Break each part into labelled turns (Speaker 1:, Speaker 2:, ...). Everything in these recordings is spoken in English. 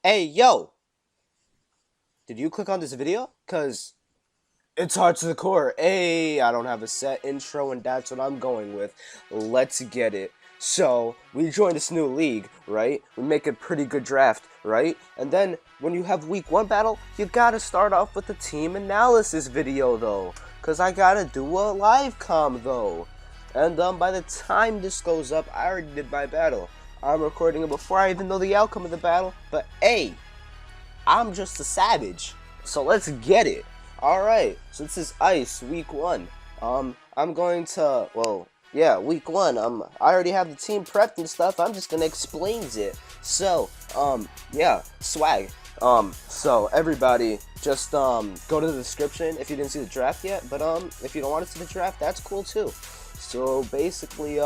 Speaker 1: Hey, yo! Did you click on this video? Cause it's hard to the core. Hey, I don't have a set intro, and that's what I'm going with. Let's get it. So, we joined this new league, right? We make a pretty good draft, right? And then, when you have week 1 battle, you gotta start off with a team analysis video, though. Cause I gotta do a live com, though. And by the time this goes up, I already did my battle. I'm recording it before I even know the outcome of the battle, but hey, I'm just a savage. So let's get it. Alright, so this is Ice, week 1. I'm going to, well, yeah, week 1. I already have the team prepped and stuff. I'm just gonna explain it. So, yeah, swag. So everybody, just, go to the description if you didn't see the draft yet. But, if you don't want to see the draft, that's cool too. So basically,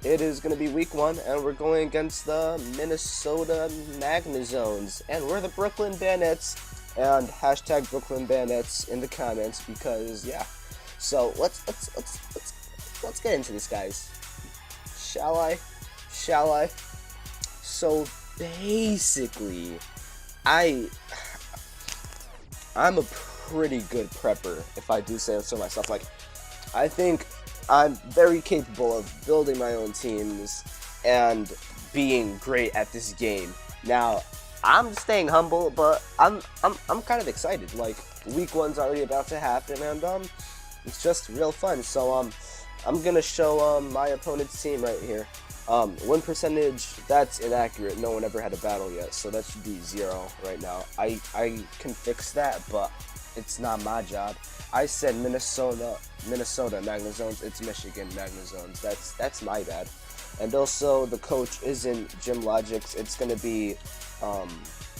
Speaker 1: it is going to be week 1, and we're going against the Minnesota Magnezones, and we're the Brooklyn Bandits, and hashtag Brooklyn Bandits in the comments because yeah. So let's get into this, guys. Shall I? Shall I? So basically, I I'm a pretty good prepper, if I do say so myself. Like, I think I'm very capable of building my own teams and being great at this game. Now, I'm staying humble, but I'm kind of excited. Like, week 1's already about to happen, and it's just real fun. So I'm gonna show my opponent's team right here. Win percentage, that's inaccurate. No one ever had a battle yet, so that should be 0 right now. I can fix that, but it's not my job. I said Minnesota Magnezones. It's Michigan Magnezones. That's my bad. And also, the coach isn't Jim Logix. It's gonna be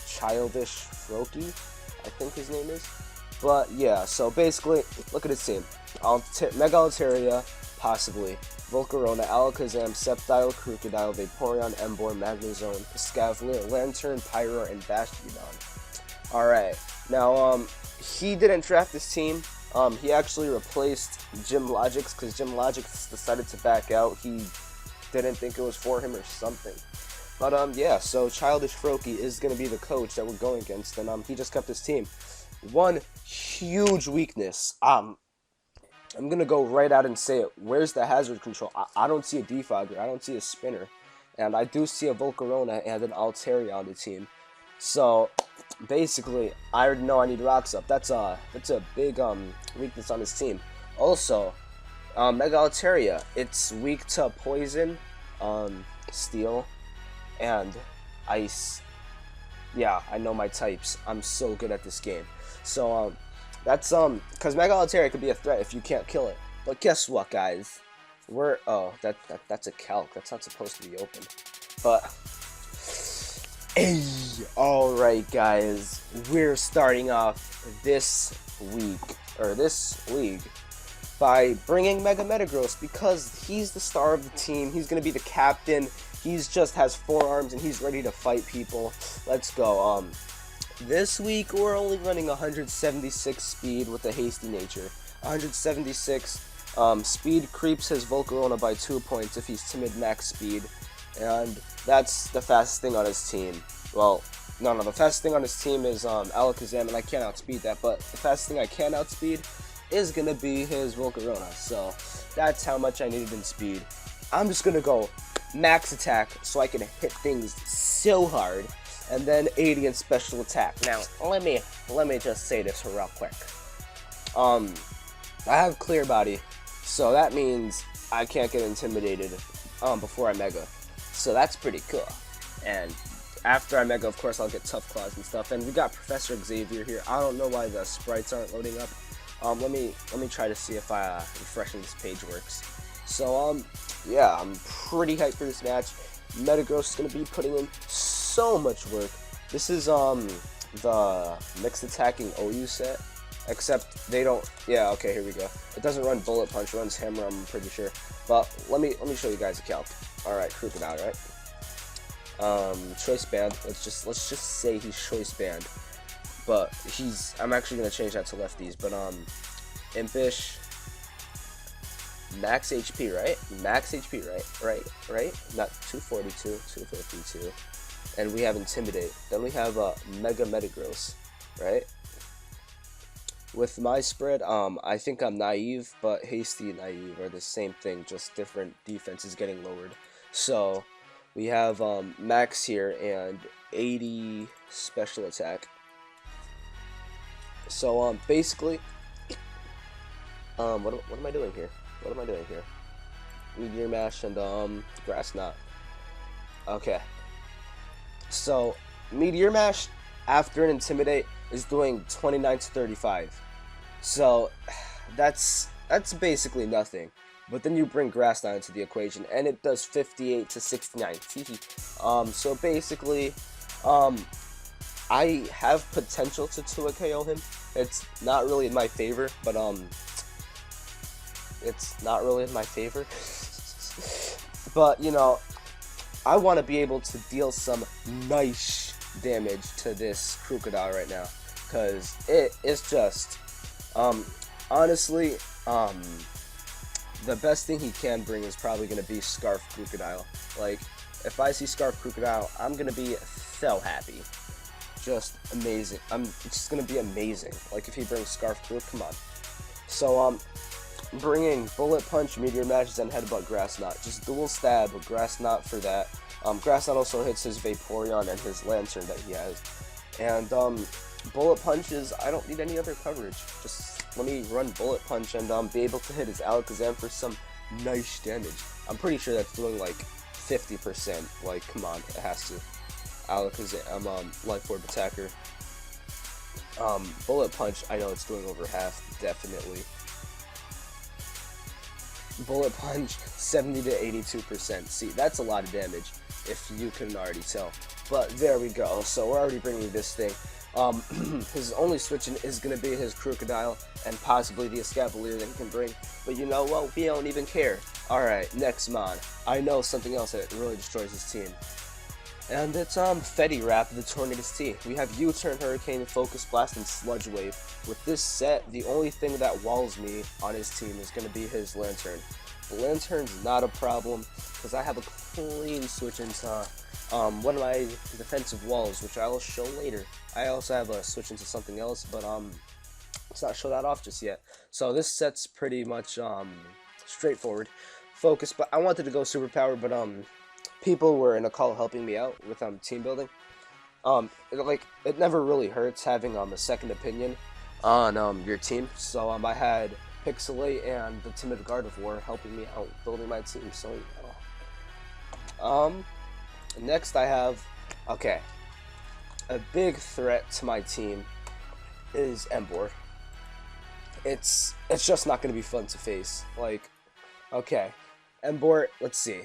Speaker 1: Childish Froky, I think his name is. But yeah, so basically, look at his team. Mega Altaria, possibly. Volcarona, Alakazam, Sceptile, Crocodile, Vaporeon, Emboar, Magnezone, Scavalier, Lantern, Pyro, and Bastiodon. Alright, now, he didn't draft this team. He actually replaced Jim Logix because Jim Logix decided to back out. He didn't think it was for him or something. But, yeah, so Childish Froky is going to be the coach that we're going against, and, he just kept his team. One huge weakness, I'm gonna go right out and say it. Where's the hazard control? I don't see a Defogger. I don't see a Spinner. And I do see a Volcarona and an Altaria on the team. So, basically, I already know I need Rocks Up. That's a big weakness on his team. Also, Mega Altaria, it's weak to Poison, Steel, and Ice. Yeah, I know my types. I'm so good at this game. So, that's, because Mega Altaria could be a threat if you can't kill it. But guess what, guys? That's a calc. That's not supposed to be open. But, hey, alright, guys. We're starting off this week, or this league, by bringing Mega Metagross because he's the star of the team. He's going to be the captain. He's just has 4 arms and he's ready to fight people. Let's go. This week, we're only running 176 speed with a hasty nature. 176 speed creeps his Volcarona by 2 points if he's timid max speed. And that's the fastest thing on his team. Well, no, the fastest thing on his team is Alakazam, and I can't outspeed that. But the fastest thing I can outspeed is going to be his Volcarona. So that's how much I needed in speed. I'm just going to go max attack so I can hit things so hard. And then 80 in special attack. Now, let me just say this real quick. I have clear body, so that means I can't get intimidated before I mega. So that's pretty cool. And after I mega, of course, I'll get tough claws and stuff. And we got Professor Xavier here. I don't know why the sprites aren't loading up. Let me try to see if refreshing this page works. So yeah, I'm pretty hyped for this match. Metagross is gonna be putting in so much work. This is the mixed attacking OU set, except they don't. Yeah, okay, here we go. It doesn't run Bullet Punch, it runs Hammer, I'm pretty sure. But let me show you guys a calc. All right, Crocodile, right? Choice Band. Let's just say he's Choice Band, but I'm actually gonna change that to lefties. But Impish. Max HP, right? Max HP, right? Right? Not 242, 252. and we have Intimidate. Then we have Mega Metagross, right? With my spread, I think I'm Naive, but Hasty and Naive are the same thing, just different defenses getting lowered. So we have Max here and 80 special attack. So basically, what am I doing here? What am I doing here? Meteor Mash and Grass Knot. Okay. So Meteor Mash after an Intimidate is doing 29 to 35. So that's basically nothing. But then you bring Grass Knot into the equation and it does 58 to 69. So basically, I have potential to 2 KO him. It's not really in my favor, but it's not really in my favor. But you know, I want to be able to deal some nice damage to this Crocodile right now, because it is just honestly the best thing he can bring is probably going to be Scarf Crocodile. Like, if I see Scarf Crocodile, I'm going to be so happy. Just amazing. It's just going to be amazing. Like, if he brings Scarf Croc, come on. So, bringing Bullet Punch, Meteor Mash, and Headbutt Grass Knot. Just dual stab with Grass Knot for that. Grass Knot also hits his Vaporeon and his Lantern that he has. And, Bullet Punch is, I don't need any other coverage. Just let me run Bullet Punch and be able to hit his Alakazam for some nice damage. I'm pretty sure that's doing like 50%. Like, come on, it has to. Alakazam, Life Orb Attacker. Bullet Punch, I know it's doing over half, definitely. Bullet Punch, 70 to 82%. See, that's a lot of damage, if you couldn't already tell. But there we go. So we're already bringing this thing. His only switching is going to be his Crocodile and possibly the Escavalier that he can bring. But you know what? We don't even care. Alright, next mod. I know something else that really destroys his team. And it's Fetty Wrap, the Tornadus T. We have U-Turn, Hurricane, Focus Blast, and Sludge Wave. With this set, the only thing that walls me on his team is going to be his Lantern. The Lantern's not a problem, because I have a clean switch into one of my defensive walls, which I will show later. I also have a switch into something else, but let's not show that off just yet. So this set's pretty much straightforward. Focus, but I wanted to go Superpower, but people were in a call helping me out with team building. It never really hurts having a second opinion on your team. So I had Pixelate and the Timid Gardevoir helping me out building my team. So next I have a big threat to my team is Emboar. It's just not gonna be fun to face. Like, okay, Emboar, let's see.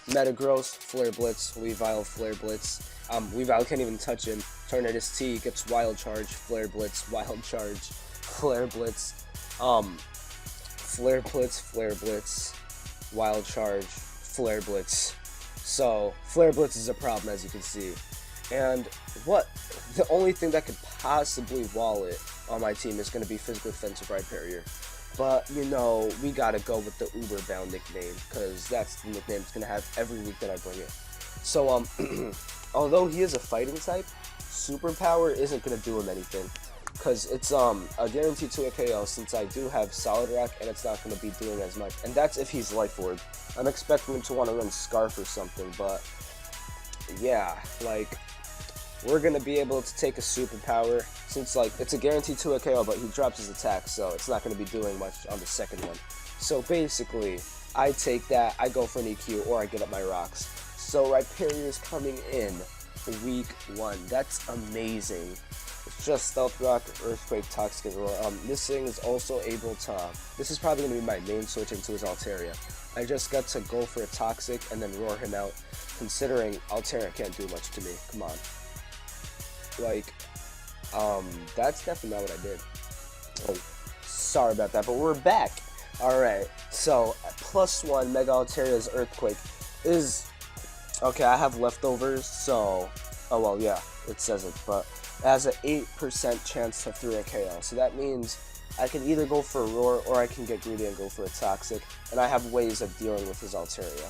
Speaker 1: Metagross, Flare Blitz, Weavile, Flare Blitz. Weavile can't even touch him. Tornadus T gets Wild Charge, Flare Blitz, Wild Charge, Flare Blitz, Flare Blitz, Flare Blitz, Wild Charge, Flare Blitz. So, Flare Blitz is a problem, as you can see. And the only thing that could possibly wall it on my team is going to be Physical Defensive Rhyperior. But, you know, we gotta go with the Uber-bound nickname, because that's the nickname it's gonna have every week that I bring it. So, although he is a fighting type, Superpower isn't gonna do him anything, because it's a guaranteed to a KO since I do have Solid Rock, and it's not gonna be doing as much. And that's if he's Life Orb. I'm expecting him to want to run Scarf or something, but yeah, like, we're gonna be able to take a Superpower since, like, it's a guaranteed to a KO, but he drops his attack, so it's not gonna be doing much on the second one. So basically, I take that, I go for an EQ, or I get up my rocks. So Rhyperior's coming in week 1. That's amazing. It's just Stealth Rock, Earthquake, Toxic, and Roar. This thing is also able to. This is probably gonna be my main switch into his Altaria. I just got to go for a Toxic and then roar him out, considering Altaria can't do much to me. Come on. Like, that's definitely not what I did. Oh, sorry about that, but we're back. Alright, so, +1 Mega Altaria's Earthquake is, okay, I have leftovers, so, oh well, yeah, it says it, but it has an 8% chance to 3 a KO, so that means I can either go for a Roar, or I can get greedy and go for a Toxic, and I have ways of dealing with his Altaria.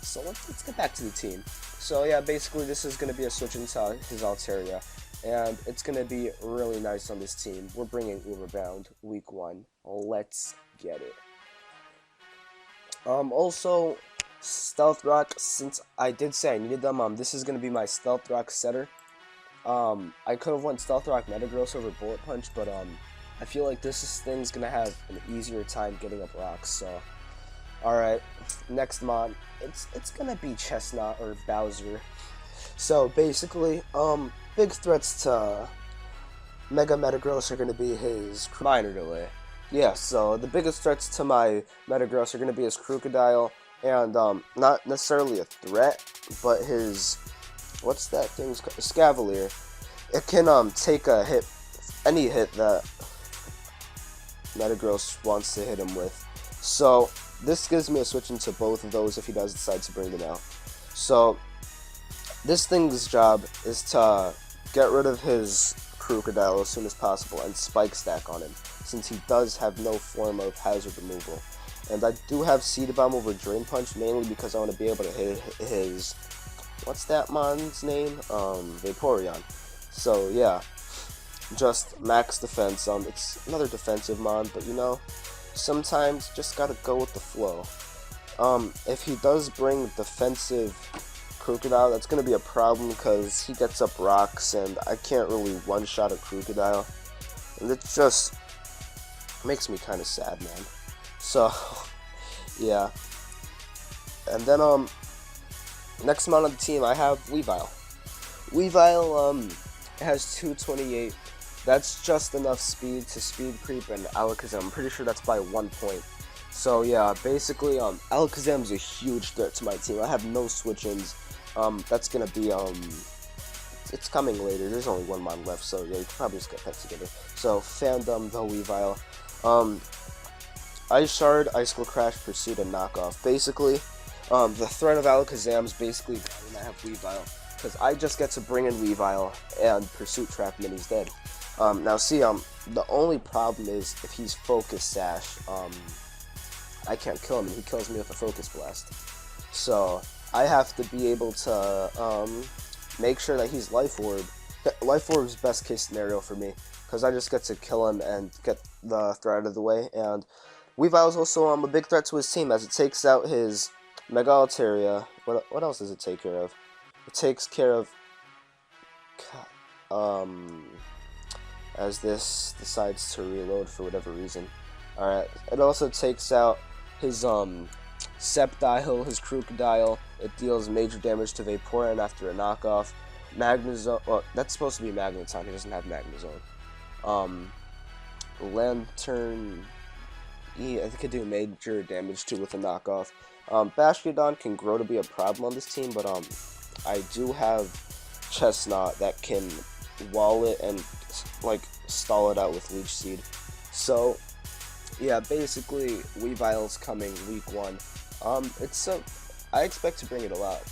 Speaker 1: So let's get back to the team. So yeah, basically this is going to be a switch into his Altaria, and it's going to be really nice on this team. We're bringing Uberbound week 1. Let's get it. Also, Stealth Rock, since I did say I needed them, this is going to be my Stealth Rock setter. I could have went Stealth Rock Metagross over Bullet Punch, but I feel like this thing's going to have an easier time getting up rocks, so... Alright, next mon, it's gonna be Chestnut or Bowser. So basically, big threats to Mega Metagross are gonna be his minor delay. Yeah, so the biggest threats to my Metagross are gonna be his Crocodile, and not necessarily a threat, but his, what's that thing's called? Scavalier. It can take a hit, any hit that Metagross wants to hit him with. So this gives me a switch into both of those if he does decide to bring them out. So this thing's job is to get rid of his Crocodile as soon as possible and Spike Stack on him, since he does have no form of hazard removal. And I do have Seed Bomb over Drain Punch, mainly because I want to be able to hit his, what's that mon's name? Vaporeon. So yeah, just max defense. It's another defensive mon, but you know, sometimes just gotta go with the flow. If he does bring defensive Crocodile, that's gonna be a problem because he gets up rocks and I can't really one-shot a Crocodile, and it just makes me kind of sad, man. So yeah, and then next mon on the team I have Weavile. Weavile has 228. That's just enough speed to speed creep and Alakazam. I'm pretty sure that's by 1 point. So yeah, basically Alakazam's a huge threat to my team. I have no switch-ins. That's gonna be it's coming later. There's only one mon left, so yeah, you can probably just get that together. So Fandom, the Weavile. Ice Shard, Icicle Crash, Pursuit, and Knockoff. Basically, the threat of Alakazam is basically when I have Weavile, because I just get to bring in Weavile and Pursuit Trap him and he's dead. Now see, the only problem is if he's Focus Sash, I can't kill him and he kills me with a Focus Blast. So I have to be able to make sure that he's Life Orb. Life Orb is best case scenario for me, because I just get to kill him and get the threat out of the way. And Weavile is also a big threat to his team, as it takes out his Mega Altaria. What else does it take care of? It takes care of as this decides to reload for whatever reason. Alright, it also takes out his Sceptile, his Crocodile. It deals major damage to Vaporeon after a knockoff. Magnezone, well, that's supposed to be Magneton, he doesn't have Magnezone. Lantern, I think it could do major damage too with a knockoff. Basculodon can grow to be a problem on this team, but I do have Chestnut that can wall it and like stall it out with Leech Seed. So yeah, basically Weavile's coming week 1. I expect to bring it a lot.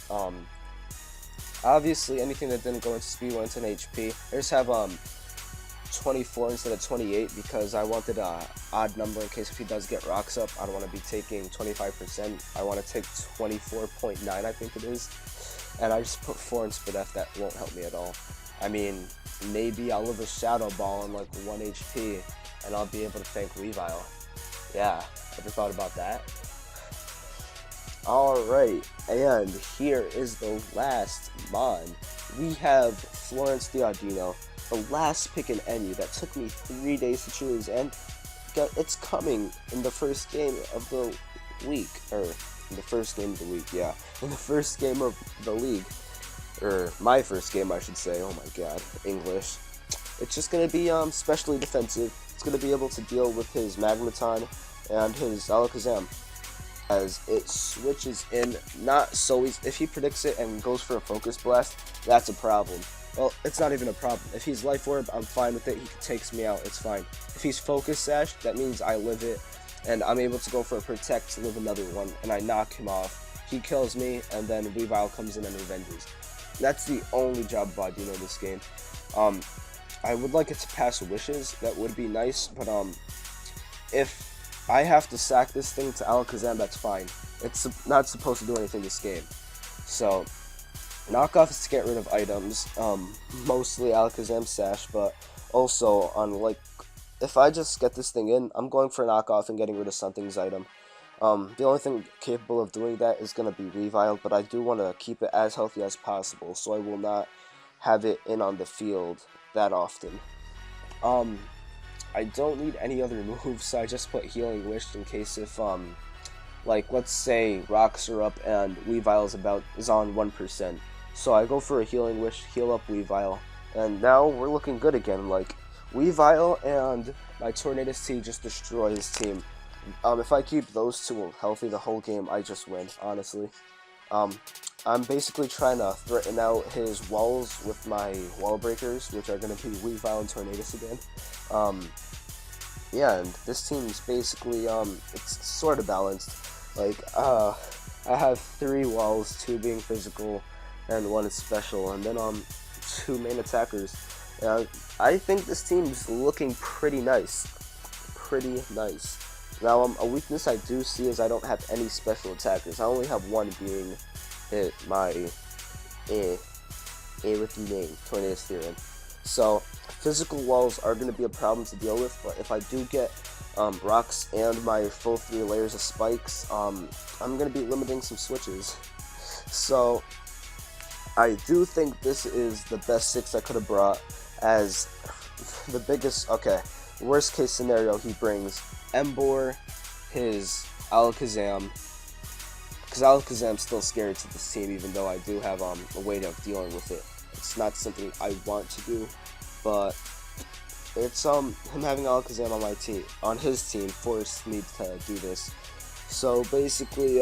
Speaker 1: Obviously anything that didn't go into speed went into HP. I just have 24 instead of 28 because I wanted a odd number in case if he does get rocks up. I don't want to be taking 25%. I want to take 24.9, I think it is. And I just put 4 in Spadef. That won't help me at all. I mean, maybe I'll live a Shadow Ball on like 1 HP and I'll be able to thank Weavile. Yeah, ever thought about that? Alright, and here is the last mon. We have Florence Diodino, the last pick in NU that took me 3 days to choose, and it's coming in the first game of the week, or in the first game of the week, yeah, in the first game of the league, or my first game I should say. Oh my god, English. It's just going to be specially defensive. It's going to be able to deal with his Magneton and his Alakazam, as it switches in not so easy. If he predicts it and goes for a Focus Blast, that's a problem. Well, it's not even a problem. If he's Life Orb, I'm fine with it. He takes me out, it's fine. If he's Focus Sash, that means I live it, and I'm able to go for a Protect to live another one, and I knock him off. He kills me, and then Weavile comes in and revenges. That's the only job of Audino this game. I would like it to pass Wishes. That would be nice, but if I have to sack this thing to Alakazam, that's fine. It's not supposed to do anything this game. So, Knockoff is to get rid of items, mostly Alakazam Sash, but also on like, if I just get this thing in, I'm going for knockoff and getting rid of something's item. The only thing capable of doing that is going to be Weavile, but I do want to keep it as healthy as possible, so I will not have it in on the field that often. I don't need any other moves, so I just put Healing Wish in case if, like, let's say rocks are up and Weavile is on 1%. So I go for a Healing Wish, heal up Weavile, and now we're looking good again. Like, Weavile and my Tornadus T just destroy his team. If I keep those two healthy the whole game, I just win, honestly. I'm basically trying to threaten out his walls with my wall breakers, which are going to be Weavile and Tornadus again. Yeah, and this team's basically, it's sort of balanced. Like, I have 3 walls, 2 being physical, and 1 is special, and then, 2 main attackers. And I think this team's looking pretty nice. Pretty nice. Now, a weakness I do see is I don't have any special attackers. I only have 1 being my with the name, Tornadus Theorem. So, physical walls are going to be a problem to deal with, but if I do get rocks and my full 3 layers of spikes, I'm going to be limiting some switches. So, I do think this is the best 6 I could have brought, as the biggest, worst case scenario, he brings Emboar, his Alakazam, because Alakazam's still scary to this team, even though I do have a way of dealing with it. It's not something I want to do, but it's him having Alakazam on my team, on his team, forced me to do this. So basically,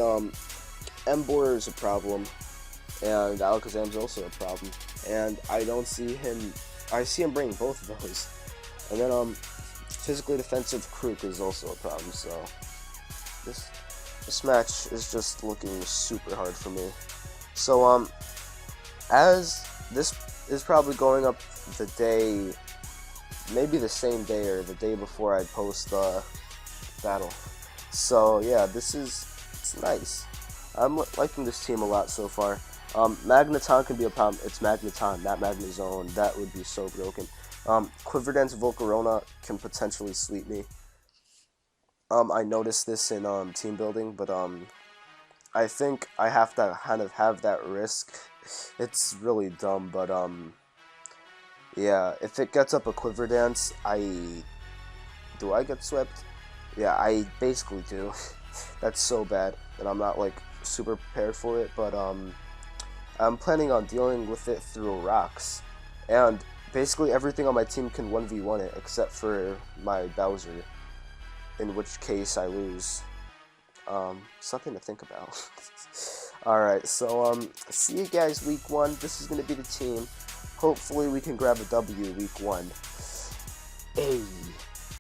Speaker 1: Emboar is a problem, and Alakazam's also a problem, and I don't see him. I see him bringing both of those, and then physically defensive Krook is also a problem. So this match is just looking super hard for me. So as this is probably going up the day, maybe the same day or the day before I post the battle. So yeah, it's nice. I'm liking this team a lot so far. Magneton can be a problem. It's Magneton, not Magnezone. That would be so broken. Quiver Dance Volcarona can potentially sleep me. I noticed this in team building, but I think I have to kind of have that risk. It's really dumb, but yeah, if it gets up a Quiver Dance, do I get swept? Yeah, I basically do. That's so bad, and I'm not like super prepared for it, but I'm planning on dealing with it through rocks, and basically everything on my team can 1v1 it except for my Bowser, in which case I lose. Something to think about. Alright, so see you guys week 1. This is going to be the team. Hopefully we can grab a W week 1. Hey.